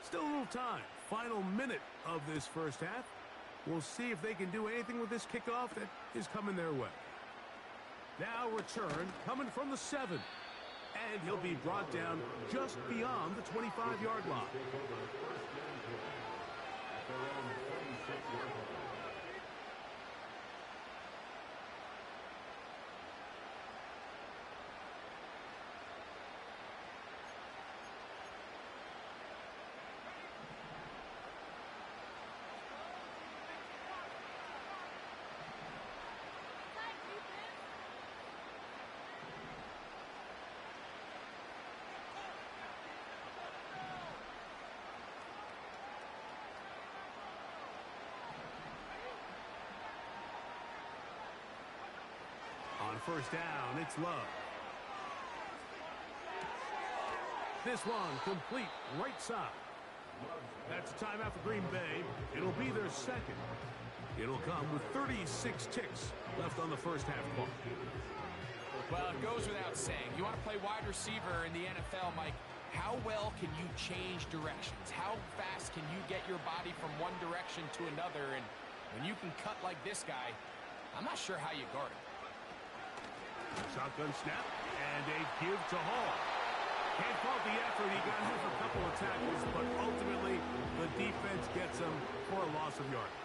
Still a little time. Final minute of this first half. We'll see if they can do anything with this kickoff that is coming their way. Now return coming from the 7. And he'll be brought down just beyond the 25-yard line. On first down, it's Love. This one complete right side. That's a timeout for Green Bay. It'll be their second. It'll come with 36 ticks left on the first half clock. Well, it goes without saying. You want to play wide receiver in the NFL, Mike. How well can you change directions? How fast can you get your body from one direction to another? And when you can cut like this guy, I'm not sure how you guard him. Shotgun snap, and a give to Hall. Can't fault the effort. He got hit for a couple of tackles, but ultimately the defense gets him for a loss of yardage.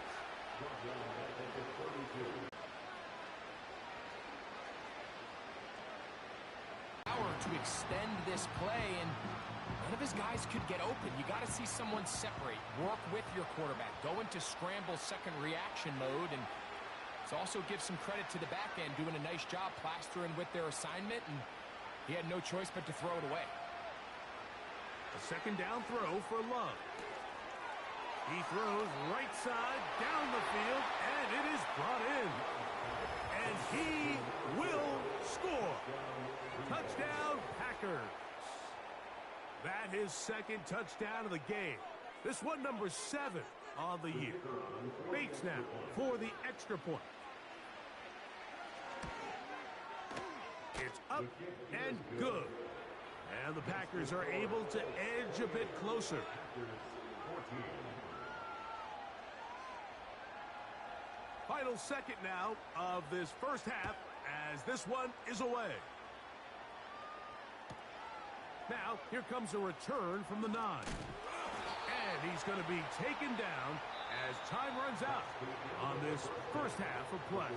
Power to extend this play, and none of his guys could get open. You got to see someone separate, work with your quarterback, go into scramble second reaction mode, and also give some credit to the back end, doing a nice job plastering with their assignment, and he had no choice but to throw it away. A second down throw for Love. He throws right side down the field, and it is brought in. And he will score. Touchdown, Packers. That is second touchdown of the game. This one number 7 on the year. Bates now for the extra point. It's up and good. And the Packers are able to edge a bit closer. Final second now of this first half as this one is away. Now, here comes a return from the 9. And he's going to be taken down as time runs out on this first half of play.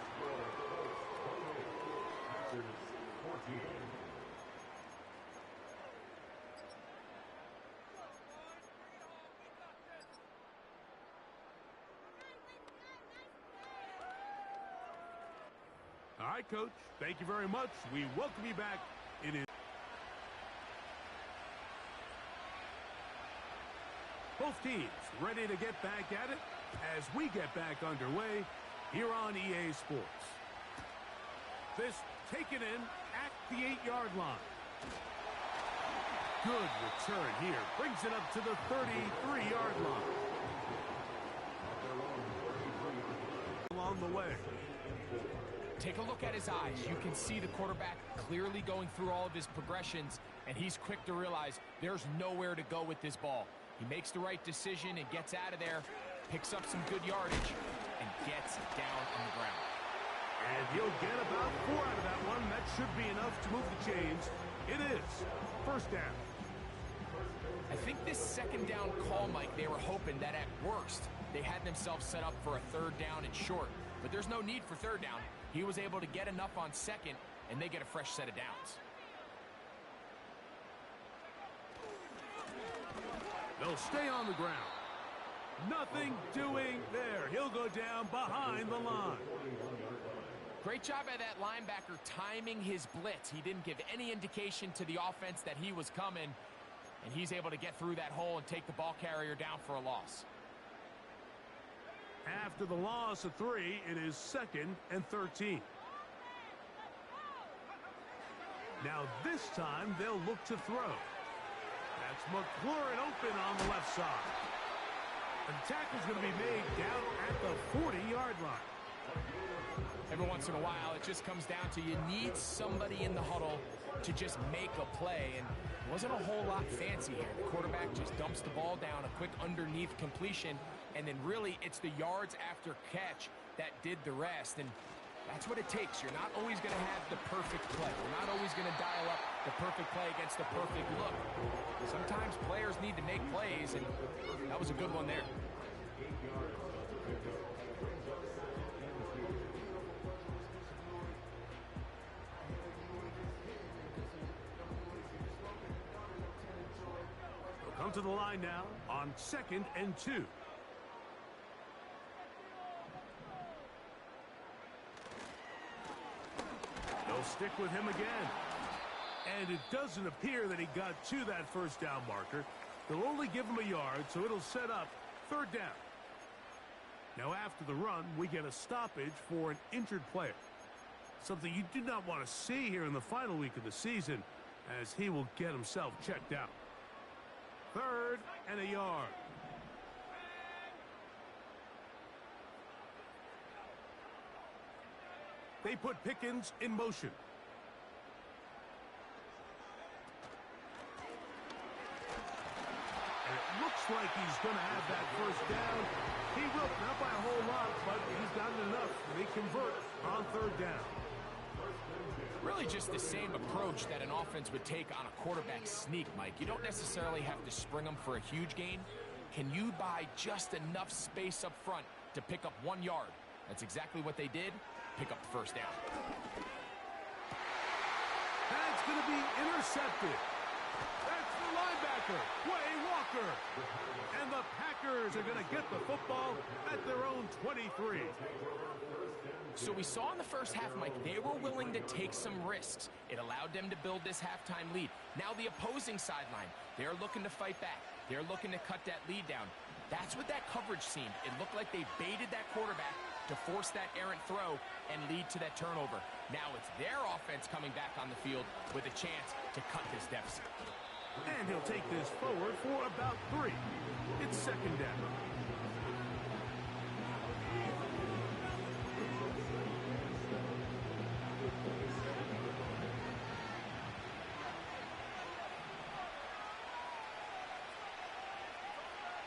All right, Coach. Thank you very much. We welcome you back. It is both teams ready to get back at it as we get back underway here on EA Sports. This taken in at the 8-yard line. Good return here. Brings it up to the 33-yard line. Along the way. Take a look at his eyes. You can see the quarterback clearly going through all of his progressions, and he's quick to realize there's nowhere to go with this ball. He makes the right decision and gets out of there, picks up some good yardage, and gets down on the ground. And he'll get about 4 out of that one. That should be enough to move the chains. It is first down. I think this second down call, Mike, they were hoping that at worst they had themselves set up for a third down and short. But there's no need for third down. He was able to get enough on second, and they get a fresh set of downs. They'll stay on the ground. Nothing doing there. He'll go down behind the line. Great job by that linebacker timing his blitz. He didn't give any indication to the offense that he was coming, and he's able to get through that hole and take the ball carrier down for a loss. After the loss of 3, it is 2nd and 13. Now this time they'll look to throw. That's McLaurin open on the left side. And the tackle's going to be made down at the 40-yard line. Every once in a while, it just comes down to you need somebody in the huddle to just make a play, and it wasn't a whole lot fancy here. The quarterback just dumps the ball down, a quick underneath completion, and then really it's the yards after catch that did the rest, and that's what it takes. You're not always going to have the perfect play. You're not always going to dial up the perfect play against the perfect look. Sometimes players need to make plays, and that was a good one there. They'll come to the line now on 2nd and 2. They'll stick with him again. And it doesn't appear that he got to that first down marker. They'll only give him a yard, so it'll set up 3rd down. Now after the run, we get a stoppage for an injured player. Something you do not want to see here in the final week of the season, as he will get himself checked out. 3rd and a yard. They put Pickens in motion. And it looks like he's going to have that first down. He will, not by a whole lot, but he's gotten enough. They convert on 3rd down. Really just the same approach that an offense would take on a quarterback sneak, Mike. You don't necessarily have to spring them for a huge gain. Can you buy just enough space up front to pick up 1 yard? That's exactly what they did. Pick up the first down. That's going to be intercepted. That's the linebacker, Quay Walker. And the Packers are going to get the football at their own 23. So we saw in the first half, Mike, they were willing to take some risks. It allowed them to build this halftime lead. Now the opposing sideline, they're looking to fight back. They're looking to cut that lead down. That's what that coverage seemed. It looked like they baited that quarterback to force that errant throw and lead to that turnover. Now it's their offense coming back on the field with a chance to cut this deficit. And he'll take this forward for about 3. It's 2nd down.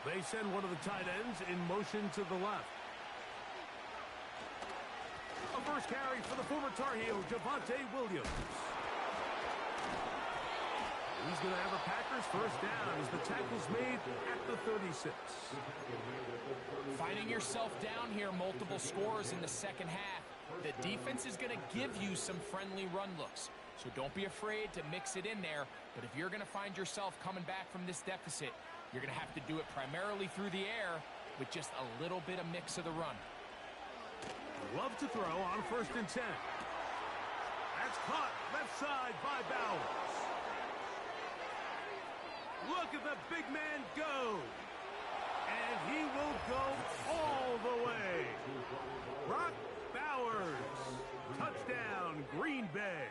They send one of the tight ends in motion to the left. A first carry for the former Tar Heel, Javonte Williams. He's going to have a Packers first down as the tackle's made at the 36. Finding yourself down here, multiple scores in the second half. The defense is going to give you some friendly run looks. So don't be afraid to mix it in there. But if you're going to find yourself coming back from this deficit, you're going to have to do it primarily through the air with just a little bit of mix of the run. Love to throw on 1st and 10. That's caught left side by Bowers. Look at the big man go. And he will go all the way. Brock Bowers. Touchdown, Green Bay.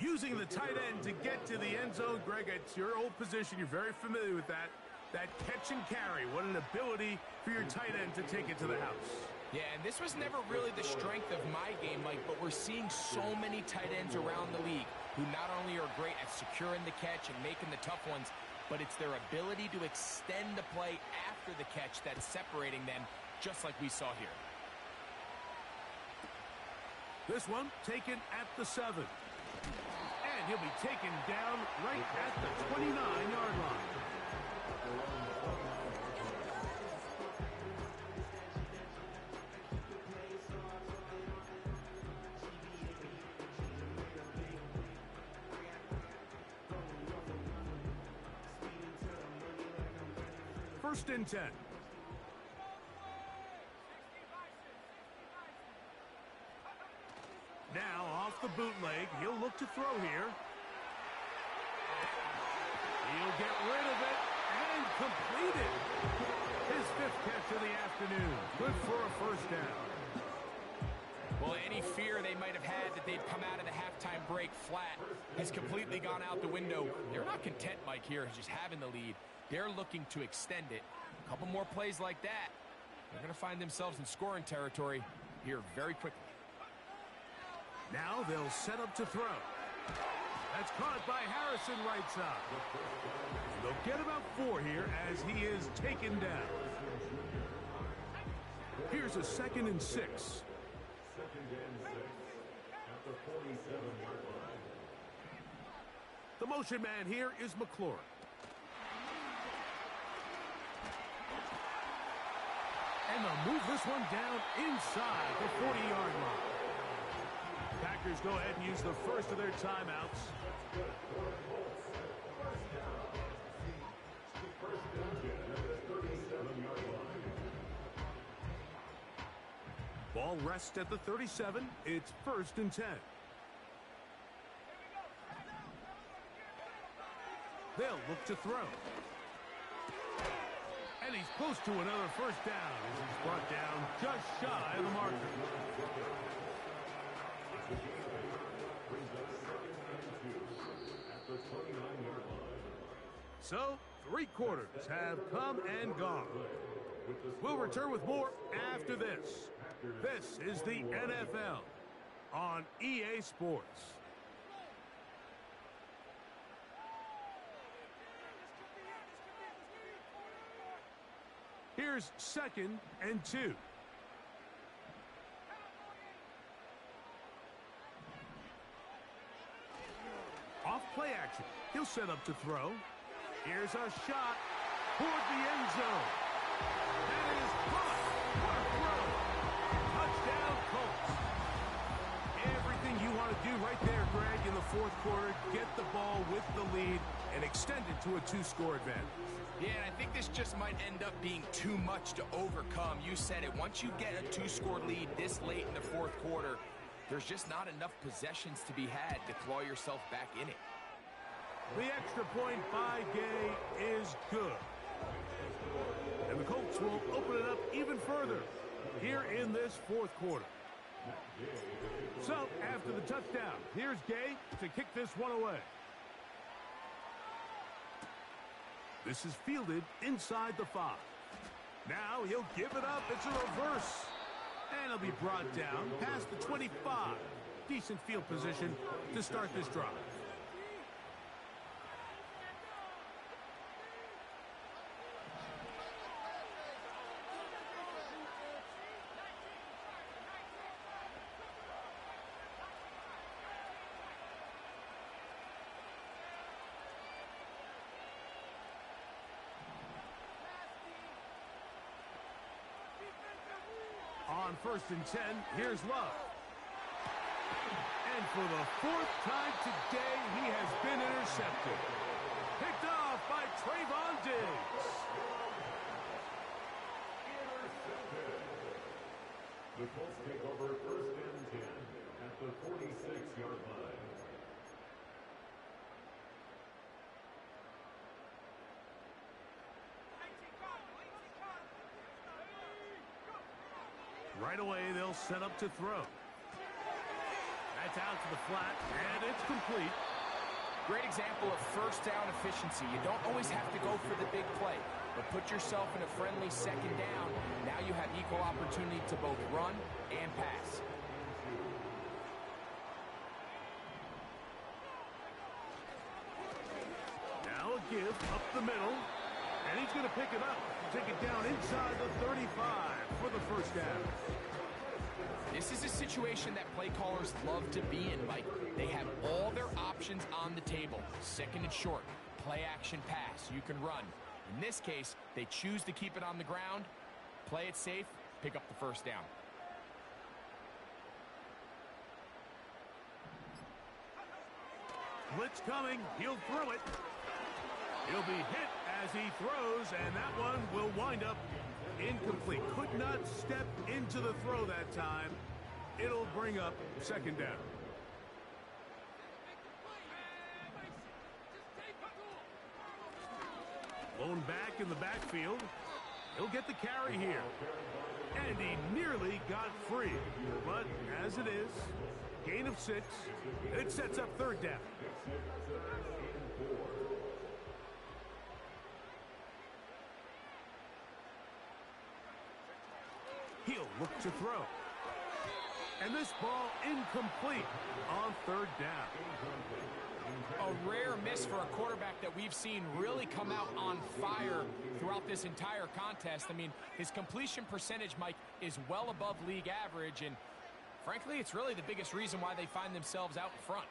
Using the tight end to get to the end zone. Greg, it's your old position. You're very familiar with that. That catch and carry. What an ability for your tight end to take it to the house. Yeah, and this was never really the strength of my game, Mike, but we're seeing so many tight ends around the league who not only are great at securing the catch and making the tough ones, but it's their ability to extend the play after the catch that's separating them, just like we saw here. This one taken at the 7. And he'll be taken down right at the 29-yard line. First and 10. Now off the bootleg, he'll look to throw here. He'll get rid of it and complete it. His 5th catch of the afternoon. Good for a first down. Well, any fear they might have had that they'd come out of the halftime break flat has completely gone out the window. They're not content, Mike, here, just having the lead. They're looking to extend it. A couple more plays like that, they're going to find themselves in scoring territory. here very quickly. Now they'll set up to throw. That's caught by Harrison right side. They'll get about 4 here as he is taken down. Here's a 2nd and 6. 2nd and 6 at the 47-yard line. The motion man here is McLaurin. And they'll move this one down inside the 40-yard line. Packers go ahead and use the first of their timeouts. Ball rests at the 37. It's 1st and 10. They'll look to throw. And he's close to another first down as he's brought down just shy of the marker. So, 3 quarters have come and gone. We'll return with more after this. This is the NFL on EA Sports. Here's 2nd and 2. Off play action. He'll set up to throw. Here's a shot toward the end zone. That is caught. What a throw. Touchdown, Colts. Everything you want to do right there, Greg, in the 4th quarter. Get the ball with the lead and extend it to a 2-score advantage. Yeah, and I think this just might end up being too much to overcome. You said it. Once you get a 2-score lead this late in the 4th quarter, there's just not enough possessions to be had to claw yourself back in it. The extra point by Gay is good. And the Colts will open it up even further here in this 4th quarter. So, after the touchdown, here's Gay to kick this one away. This is fielded inside the 5. Now he'll give it up. It's a reverse. And he'll be brought down past the 25. Decent field position to start this drive. On 1st and 10, here's Love. And for the 4th time today, he has been intercepted. Picked off by Trayvon Diggs. Intercepted. The Colts take over 1st and 10 at the 46-yard line. Right away, they'll set up to throw. That's out to the flat, and it's complete. Great example of first down efficiency. You don't always have to go for the big play, but put yourself in a friendly 2nd down. Now you have equal opportunity to both run and pass. Now a give up the middle, and he's going to pick it up. Take it down inside the 35 for the first down. This is a situation that play callers love to be in, Mike. They have all their options on the table. 2nd and short, play action pass. You can run. In this case, they choose to keep it on the ground, play it safe, pick up the first down. Blitz coming. He'll throw it. He'll be hit as he throws, and that one will wind up incomplete. Could not step into the throw that time. It'll bring up 2nd down. Blown back in the backfield. He'll get the carry here. And he nearly got free. But as it is, gain of 6. It sets up 3rd down. He'll look to throw. And this ball incomplete on third down. A rare miss for a quarterback that we've seen really come out on fire throughout this entire contest. I mean, his completion percentage, Mike, is well above league average, and frankly, it's really the biggest reason why they find themselves out in front.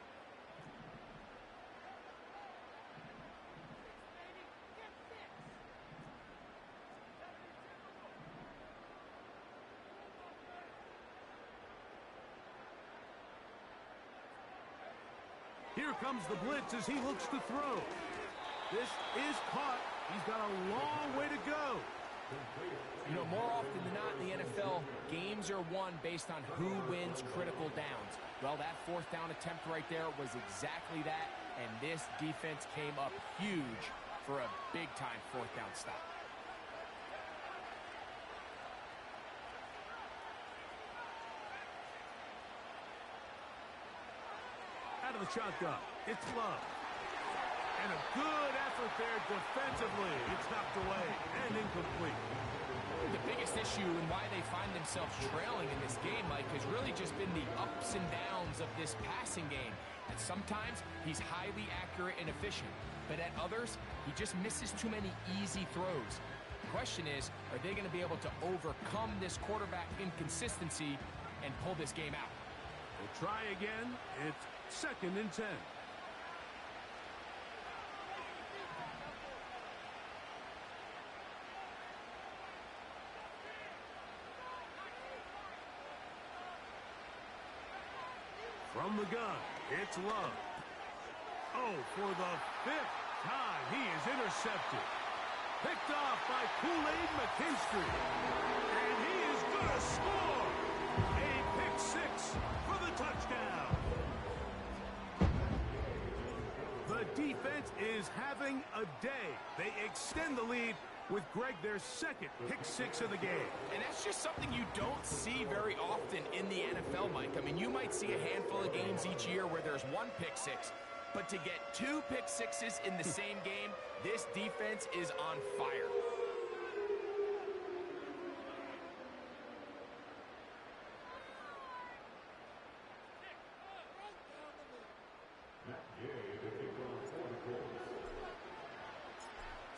Here comes the blitz as he looks to throw. This is caught. He's got a long way to go. You know, more often than not in the NFL, games are won based on who wins critical downs. Well, that fourth down attempt right there was exactly that, and this defense came up huge for a big-time fourth down stop. Out of the shotgun, it's Love. And a good effort there defensively. It's knocked away and incomplete. The biggest issue and why they find themselves trailing in this game, Mike, has really just been the ups and downs of this passing game. And sometimes he's highly accurate and efficient, but at others, he just misses too many easy throws. The question is, are they going to be able to overcome this quarterback inconsistency and pull this game out? We'll try again. It's 2nd and 10. From the gun, it's Love. Oh, for the 5th time, he is intercepted. Picked off by Kool-Aid McKinstry. And he is going to score. A pick 6 for the touchdown. The defense is having a day. They extend the lead with Greg, their 2nd pick 6 of the game. And that's just something you don't see very often in the NFL, Mike. I mean, you might see a handful of games each year where there's 1 pick 6, but to get 2 pick 6s in the same game, this defense is on fire.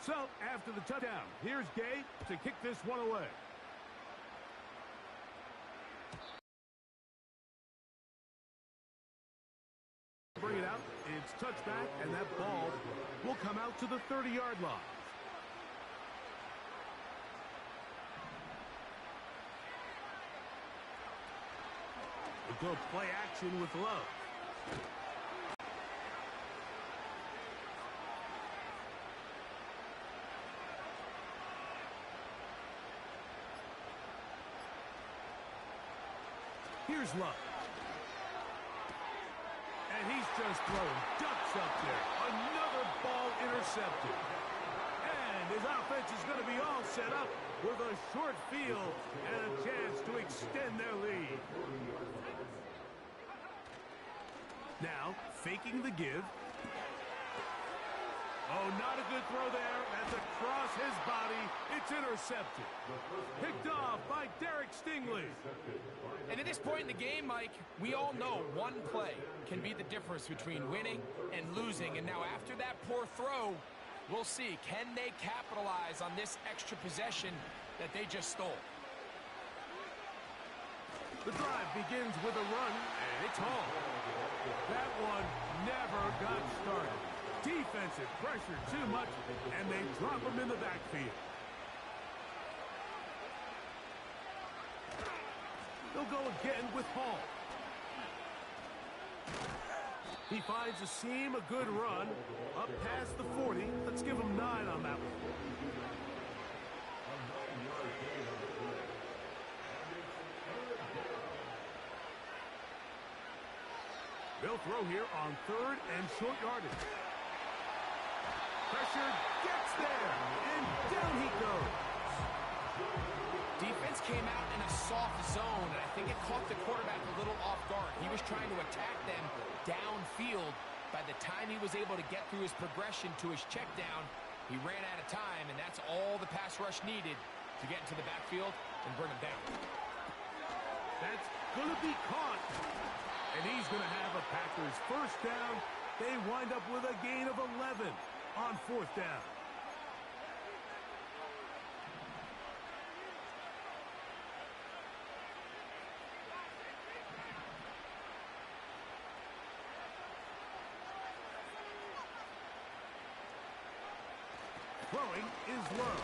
So, after the touchdown, here's Gay to kick this one away. Bring it out. It's touchback, and that ball will come out to the 30-yard line. We'll go play action with Love. Here's Love. And he's just throwing ducks up there. Another ball intercepted. And his offense is going to be all set up with a short field and a chance to extend their lead. Now, faking the give. Oh, not a good throw there. That's across his body. It's intercepted. Picked off by Derek Stingley. And at this point in the game, Mike, we all know one play can be the difference between winning and losing. And now after that poor throw, we'll see. Can they capitalize on this extra possession that they just stole? The drive begins with a run, and it's home. That one never got started. Defensive pressure too much, and they drop him in the backfield. They'll go again with Hall. He finds a seam, a good run, up past the 40. Let's give him 9 on that one. They'll throw here on 3rd and short yardage. Pressure gets there, and down he goes. Defense came out in a soft zone, and I think it caught the quarterback a little off guard. He was trying to attack them downfield. By the time he was able to get through his progression to his check down, he ran out of time, and that's all the pass rush needed to get into the backfield and bring him down. That's going to be caught. And he's going to have a Packers first down. They wind up with a gain of 11 on fourth down. Throwing is Love.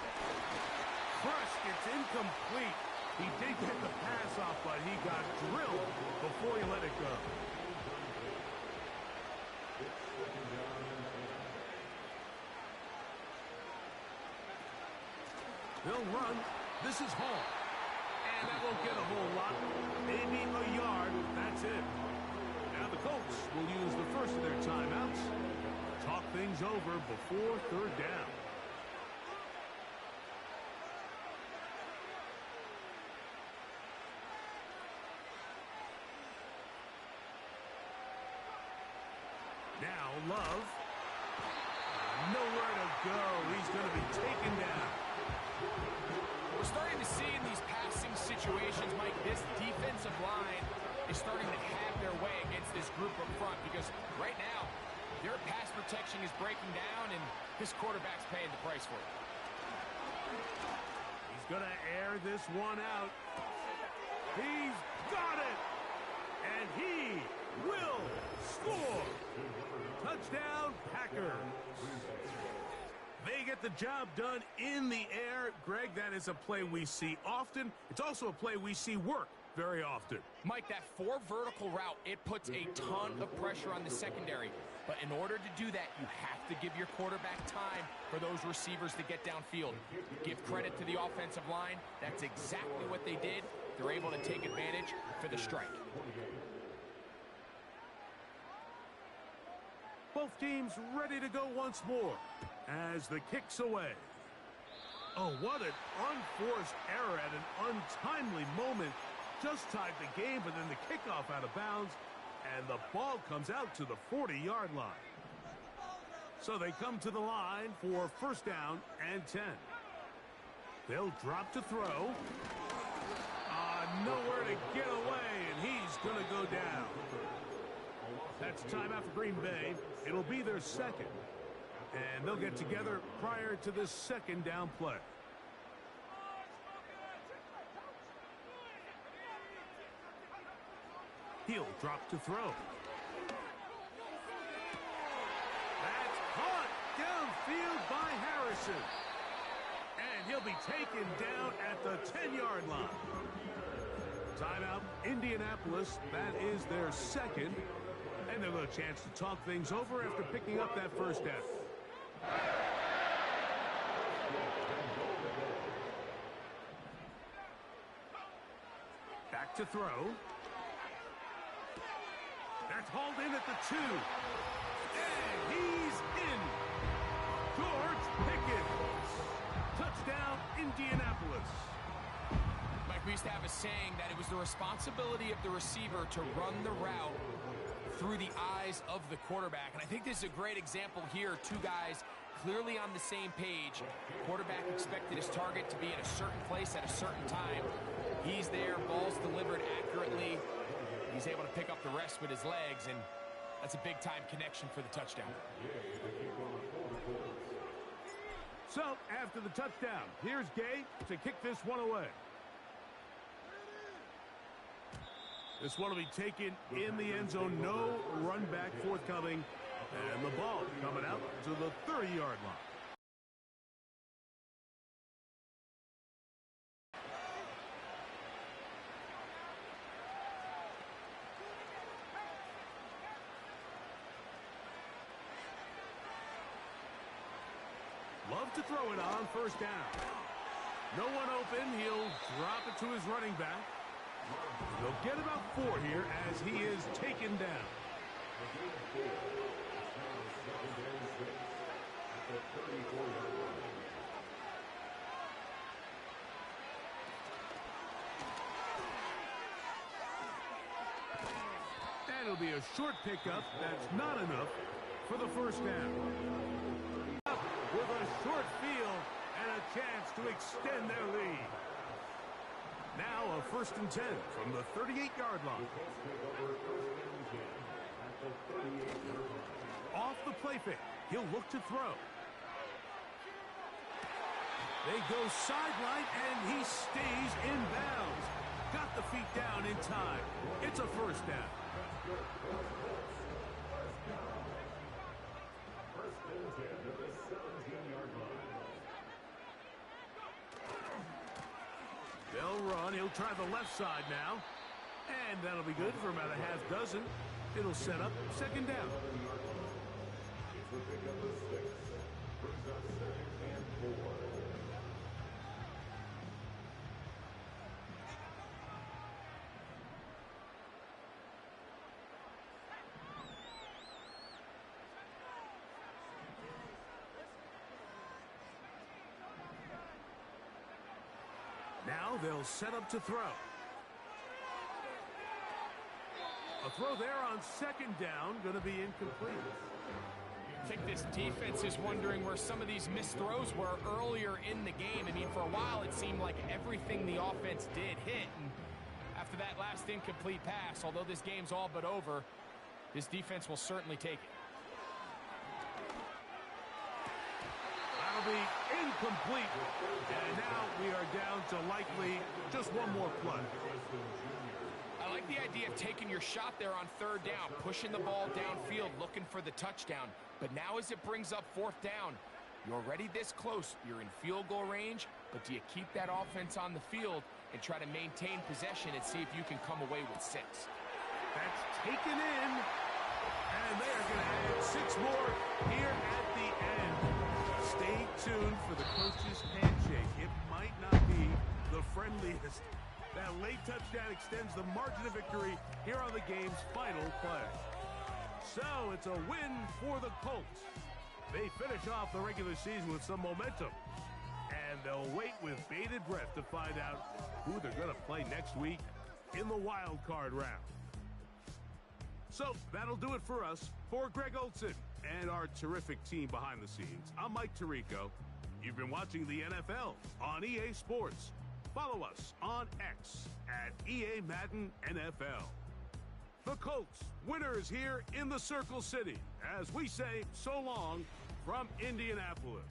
Crush gets incomplete. He did get the pass off, but he got drilled before he let it go. They'll run. This is Hall. And that won't get a whole lot. Maybe a yard. That's it. Now the Colts will use the first of their timeouts. Talk things over before third down. Now Love. Nowhere to go. He's going to be taken down. We're starting to see in these passing situations, Mike, this defensive line is starting to have their way against this group up front because right now, their pass protection is breaking down, and this quarterback's paying the price for it. He's going to air this one out. He's got it! And he will score! Touchdown, Packers! They get the job done in the air. Greg, that is a play we see often. It's also a play we see work very often. Mike, that four vertical route, it puts a ton of pressure on the secondary. But in order to do that, you have to give your quarterback time for those receivers to get downfield. Give credit to the offensive line. That's exactly what they did. They're able to take advantage for the strike. Both teams ready to go once more as the kick's away. Oh, what an unforced error at an untimely moment. Just tied the game, but then the kickoff out of bounds, and the ball comes out to the 40-yard line. So they come to the line for first down and 10. They'll drop to throw. Nowhere to get away, and he's going to go down. That's timeout for Green Bay. It'll be their second. And they'll get together prior to this second down play. He'll drop to throw. That's caught downfield by Harrison. And he'll be taken down at the 10-yard line. Timeout, Indianapolis. That is their second. And they'll have a chance to talk things over after picking up that first down. Back to throw. That's hauled in at the 2. And he's in. George Pickens. Touchdown, Indianapolis. Mike, we used to have a saying that it was the responsibility of the receiver to run the route through the eyes of the quarterback. And I think this is a great example here. Two guys clearly on the same page. Quarterback expected his target to be in a certain place at a certain time. He's there, ball's delivered accurately. He's able to pick up the rest with his legs, and that's a big-time connection for the touchdown. So, after the touchdown, here's Gay to kick this one away. This one will be taken in the end zone. No run back forthcoming. And the ball coming out to the 30-yard line. Love to throw it on first down. No one open. He'll drop it to his running back. They'll get about 4 here as he is taken down. That'll be a short pickup. That's not enough for the first down. With a short field and a chance to extend their lead. Now a 1st and 10 from the 38-yard line. Off the play fake. He'll look to throw. They go sideline, and he stays in bounds. Got the feet down in time. It's a 1st down. They'll run. He'll try the left side now. And that'll be good for about a half dozen. It'll set up 2nd down. Now they'll set up to throw. A throw there on 2nd down, going to be incomplete. I think this defense is wondering where some of these missed throws were earlier in the game. I mean, for a while it seemed like everything the offense did hit. And after that last incomplete pass, although this game's all but over, this defense will certainly take it. That'll be incomplete. And now we are down to likely just one more play. I like the idea of taking your shot there on 3rd down, pushing the ball downfield, looking for the touchdown. But now as it brings up 4th down, you're already this close. You're in field goal range, but do you keep that offense on the field and try to maintain possession and see if you can come away with 6? That's taken in. And they are going to add 6 more here at the end. Stay tuned for the coach's handshake. It might not be the friendliest. That late touchdown extends the margin of victory here on the game's final play. So it's a win for the Colts. They finish off the regular season with some momentum. And they'll wait with bated breath to find out who they're going to play next week in the wild card round. So that'll do it for us. For Greg Olsen and our terrific team behind the scenes, I'm Mike Tirico. You've been watching the NFL on EA Sports. Follow us on X at EA Madden NFL. The Colts, winners here in the Circle City, as we say so long from Indianapolis.